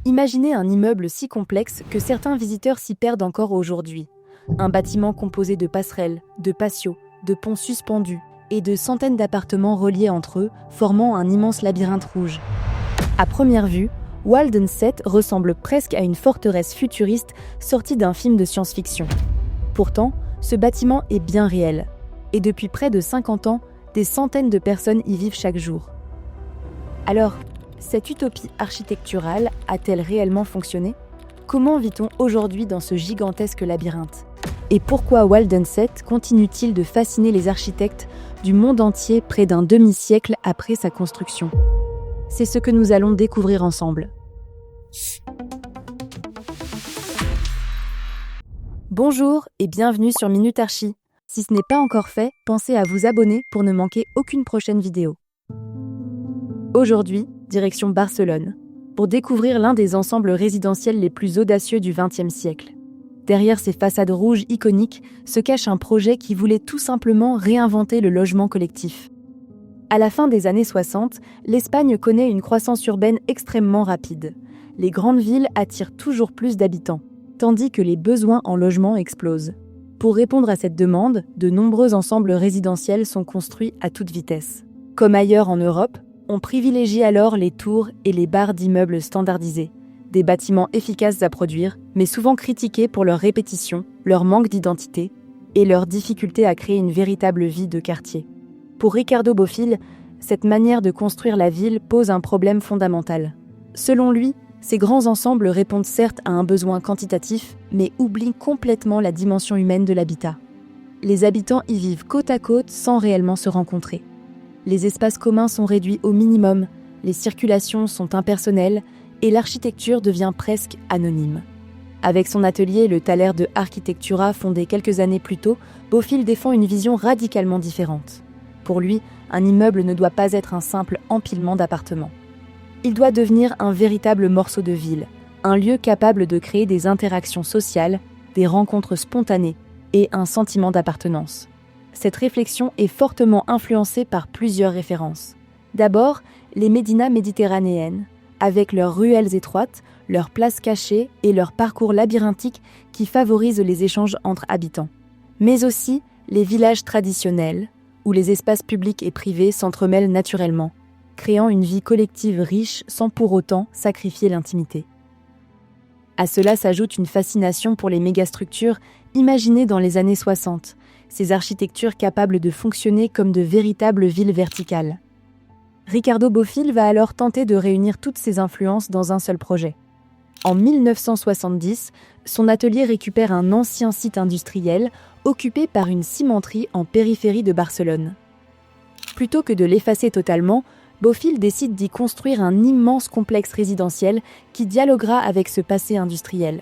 Imaginez un immeuble si complexe que certains visiteurs s'y perdent encore aujourd'hui. Un bâtiment composé de passerelles, de patios, de ponts suspendus et de centaines d'appartements reliés entre eux, formant un immense labyrinthe rouge. À première vue, Walden 7 ressemble presque à une forteresse futuriste sortie d'un film de science-fiction. Pourtant, ce bâtiment est bien réel. Et depuis près de 50 ans, des centaines de personnes y vivent chaque jour. Alors, cette utopie architecturale a-t-elle réellement fonctionné ? Comment vit-on aujourd'hui dans ce gigantesque labyrinthe ? Et pourquoi Walden 7 continue-t-il de fasciner les architectes du monde entier près d'un demi-siècle après sa construction ? C'est ce que nous allons découvrir ensemble. Bonjour et bienvenue sur Minute Archi. Si ce n'est pas encore fait, pensez à vous abonner pour ne manquer aucune prochaine vidéo. Aujourd'hui, direction Barcelone, pour découvrir l'un des ensembles résidentiels les plus audacieux du XXe siècle. Derrière ces façades rouges iconiques se cache un projet qui voulait tout simplement réinventer le logement collectif. À la fin des années 60, l'Espagne connaît une croissance urbaine extrêmement rapide. Les grandes villes attirent toujours plus d'habitants, tandis que les besoins en logement explosent. Pour répondre à cette demande, de nombreux ensembles résidentiels sont construits à toute vitesse. Comme ailleurs en Europe, on privilégie alors les tours et les barres d'immeubles standardisés, des bâtiments efficaces à produire, mais souvent critiqués pour leur répétition, leur manque d'identité et leur difficulté à créer une véritable vie de quartier. Pour Ricardo Bofill, cette manière de construire la ville pose un problème fondamental. Selon lui, ces grands ensembles répondent certes à un besoin quantitatif, mais oublient complètement la dimension humaine de l'habitat. Les habitants y vivent côte à côte sans réellement se rencontrer. Les espaces communs sont réduits au minimum, les circulations sont impersonnelles et l'architecture devient presque anonyme. Avec son atelier, le Thaler de Architectura, fondé quelques années plus tôt, Bofill défend une vision radicalement différente. Pour lui, un immeuble ne doit pas être un simple empilement d'appartements. Il doit devenir un véritable morceau de ville, un lieu capable de créer des interactions sociales, des rencontres spontanées et un sentiment d'appartenance. Cette réflexion est fortement influencée par plusieurs références. D'abord, les médinas méditerranéennes, avec leurs ruelles étroites, leurs places cachées et leurs parcours labyrinthiques qui favorisent les échanges entre habitants. Mais aussi les villages traditionnels, où les espaces publics et privés s'entremêlent naturellement, créant une vie collective riche sans pour autant sacrifier l'intimité. À cela s'ajoute une fascination pour les mégastructures imaginées dans les années 60, ces architectures capables de fonctionner comme de véritables villes verticales. Ricardo Bofill va alors tenter de réunir toutes ces influences dans un seul projet. En 1970, son atelier récupère un ancien site industriel occupé par une cimenterie en périphérie de Barcelone. Plutôt que de l'effacer totalement, Bofill décide d'y construire un immense complexe résidentiel qui dialoguera avec ce passé industriel.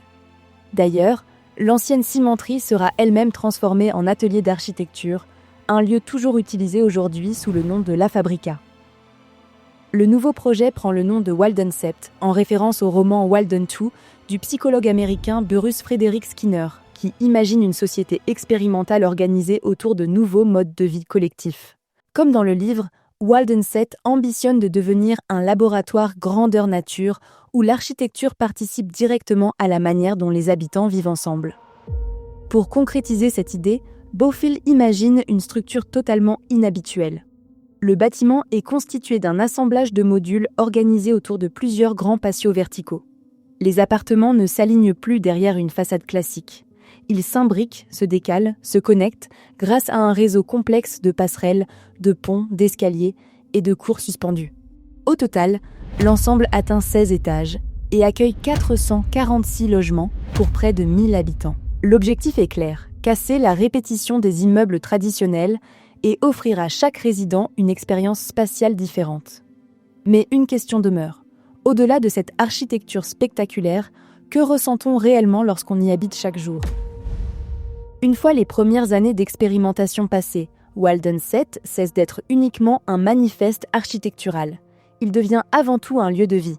D'ailleurs, l'ancienne cimenterie sera elle-même transformée en atelier d'architecture, un lieu toujours utilisé aujourd'hui sous le nom de La Fabrica. Le nouveau projet prend le nom de Walden 7, en référence au roman Walden 2 du psychologue américain Bruce Frederick Skinner, qui imagine une société expérimentale organisée autour de nouveaux modes de vie collectifs. Comme dans le livre, Walden 7 ambitionne de devenir un laboratoire grandeur nature où l'architecture participe directement à la manière dont les habitants vivent ensemble. Pour concrétiser cette idée, Bofill imagine une structure totalement inhabituelle. Le bâtiment est constitué d'un assemblage de modules organisés autour de plusieurs grands patios verticaux. Les appartements ne s'alignent plus derrière une façade classique. Ils s'imbriquent, se décalent, se connectent grâce à un réseau complexe de passerelles, de ponts, d'escaliers et de cours suspendus. Au total, l'ensemble atteint 16 étages et accueille 446 logements pour près de 1000 habitants. L'objectif est clair, casser la répétition des immeubles traditionnels et offrir à chaque résident une expérience spatiale différente. Mais une question demeure. Au-delà de cette architecture spectaculaire, que ressent-on réellement lorsqu'on y habite chaque jour ? Une fois les premières années d'expérimentation passées, Walden 7 cesse d'être uniquement un manifeste architectural. Il devient avant tout un lieu de vie.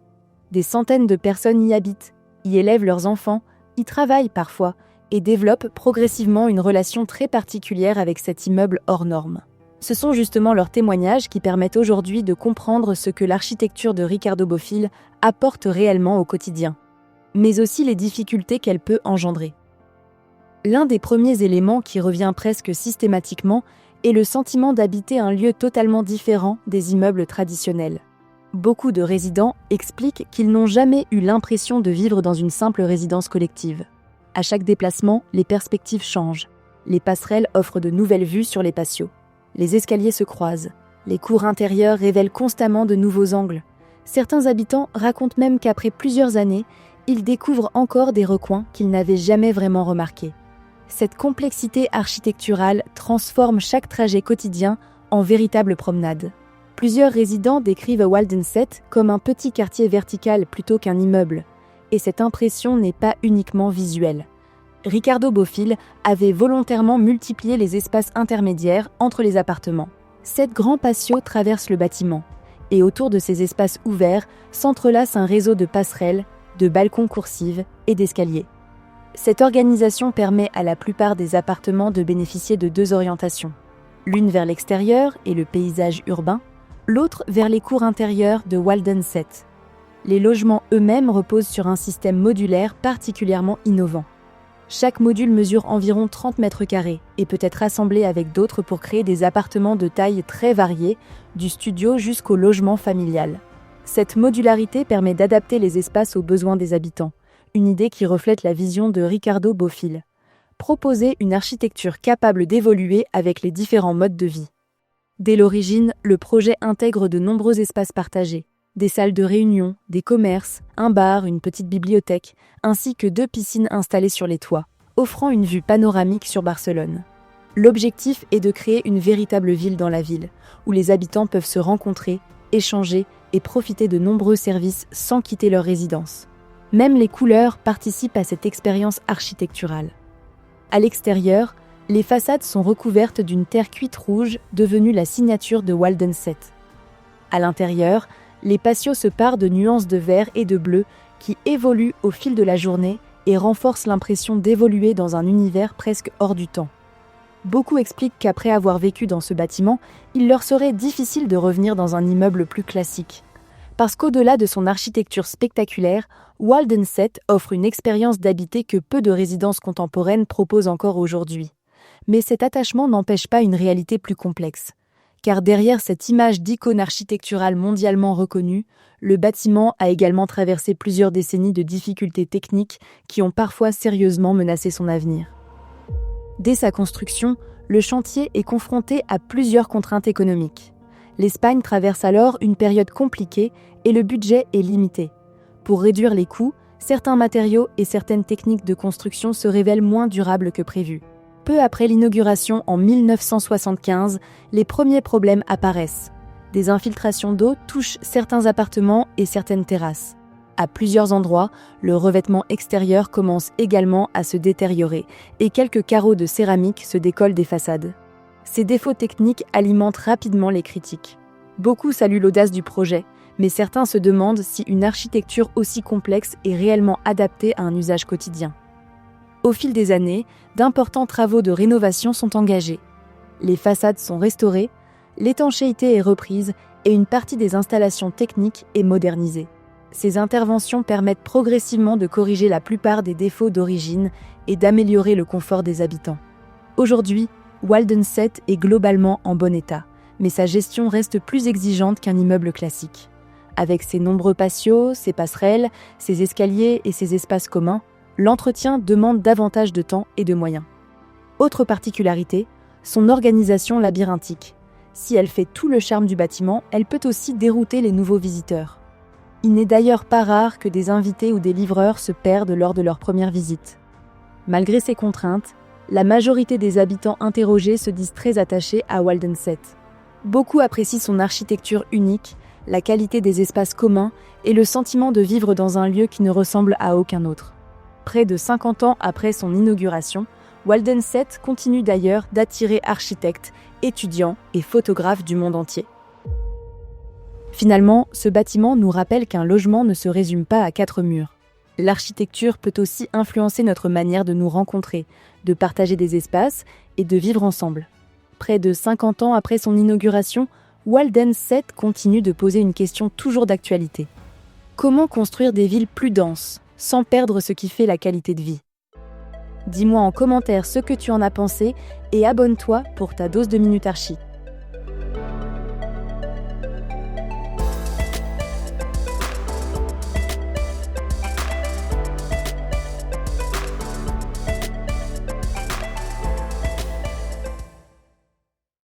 Des centaines de personnes y habitent, y élèvent leurs enfants, y travaillent parfois et développent progressivement une relation très particulière avec cet immeuble hors norme. Ce sont justement leurs témoignages qui permettent aujourd'hui de comprendre ce que l'architecture de Ricardo Bofill apporte réellement au quotidien, mais aussi les difficultés qu'elle peut engendrer. L'un des premiers éléments qui revient presque systématiquement est le sentiment d'habiter un lieu totalement différent des immeubles traditionnels. Beaucoup de résidents expliquent qu'ils n'ont jamais eu l'impression de vivre dans une simple résidence collective. À chaque déplacement, les perspectives changent. Les passerelles offrent de nouvelles vues sur les patios. Les escaliers se croisent. Les cours intérieures révèlent constamment de nouveaux angles. Certains habitants racontent même qu'après plusieurs années, ils découvrent encore des recoins qu'ils n'avaient jamais vraiment remarqués. Cette complexité architecturale transforme chaque trajet quotidien en véritable promenade. Plusieurs résidents décrivent Waldenset comme un petit quartier vertical plutôt qu'un immeuble, et cette impression n'est pas uniquement visuelle. Ricardo Bofill avait volontairement multiplié les espaces intermédiaires entre les appartements. 7 grands patios traversent le bâtiment, et autour de ces espaces ouverts s'entrelace un réseau de passerelles, de balcons coursives et d'escaliers. Cette organisation permet à la plupart des appartements de bénéficier de 2 orientations, l'une vers l'extérieur et le paysage urbain, l'autre vers les cours intérieures de Waldenset. Les logements eux-mêmes reposent sur un système modulaire particulièrement innovant. Chaque module mesure environ 30 mètres carrés et peut être assemblé avec d'autres pour créer des appartements de taille très variée, du studio jusqu'au logement familial. Cette modularité permet d'adapter les espaces aux besoins des habitants, une idée qui reflète la vision de Ricardo Bofill. Proposer une architecture capable d'évoluer avec les différents modes de vie. Dès l'origine, le projet intègre de nombreux espaces partagés, des salles de réunion, des commerces, un bar, une petite bibliothèque, ainsi que 2 piscines installées sur les toits, offrant une vue panoramique sur Barcelone. L'objectif est de créer une véritable ville dans la ville, où les habitants peuvent se rencontrer, échanger et profiter de nombreux services sans quitter leur résidence. Même les couleurs participent à cette expérience architecturale. À l'extérieur, les façades sont recouvertes d'une terre cuite rouge devenue la signature de Waldenset. À l'intérieur, les patios se parent de nuances de vert et de bleu qui évoluent au fil de la journée et renforcent l'impression d'évoluer dans un univers presque hors du temps. Beaucoup expliquent qu'après avoir vécu dans ce bâtiment, il leur serait difficile de revenir dans un immeuble plus classique. Parce qu'au-delà de son architecture spectaculaire, Waldenset offre une expérience d'habiter que peu de résidences contemporaines proposent encore aujourd'hui. Mais cet attachement n'empêche pas une réalité plus complexe. Car derrière cette image d'icône architecturale mondialement reconnue, le bâtiment a également traversé plusieurs décennies de difficultés techniques qui ont parfois sérieusement menacé son avenir. Dès sa construction, le chantier est confronté à plusieurs contraintes économiques. L'Espagne traverse alors une période compliquée et le budget est limité. Pour réduire les coûts, certains matériaux et certaines techniques de construction se révèlent moins durables que prévu. Peu après l'inauguration en 1975, les premiers problèmes apparaissent. Des infiltrations d'eau touchent certains appartements et certaines terrasses. À plusieurs endroits, le revêtement extérieur commence également à se détériorer et quelques carreaux de céramique se décollent des façades. Ces défauts techniques alimentent rapidement les critiques. Beaucoup saluent l'audace du projet, mais certains se demandent si une architecture aussi complexe est réellement adaptée à un usage quotidien. Au fil des années, d'importants travaux de rénovation sont engagés. Les façades sont restaurées, l'étanchéité est reprise et une partie des installations techniques est modernisée. Ces interventions permettent progressivement de corriger la plupart des défauts d'origine et d'améliorer le confort des habitants. Aujourd'hui, Waldenset est globalement en bon état, mais sa gestion reste plus exigeante qu'un immeuble classique. Avec ses nombreux patios, ses passerelles, ses escaliers et ses espaces communs, l'entretien demande davantage de temps et de moyens. Autre particularité, son organisation labyrinthique. Si elle fait tout le charme du bâtiment, elle peut aussi dérouter les nouveaux visiteurs. Il n'est d'ailleurs pas rare que des invités ou des livreurs se perdent lors de leur première visite. Malgré ces contraintes, la majorité des habitants interrogés se disent très attachés à Waldenset. Beaucoup apprécient son architecture unique, la qualité des espaces communs et le sentiment de vivre dans un lieu qui ne ressemble à aucun autre. Près de 50 ans après son inauguration, Waldenset continue d'ailleurs d'attirer architectes, étudiants et photographes du monde entier. Finalement, ce bâtiment nous rappelle qu'un logement ne se résume pas à 4 murs. L'architecture peut aussi influencer notre manière de nous rencontrer, de partager des espaces et de vivre ensemble. Près de 50 ans après son inauguration, Walden 7 continue de poser une question toujours d'actualité. Comment construire des villes plus denses, sans perdre ce qui fait la qualité de vie? Dis-moi en commentaire ce que tu en as pensé et abonne-toi pour ta dose de Minute Archi.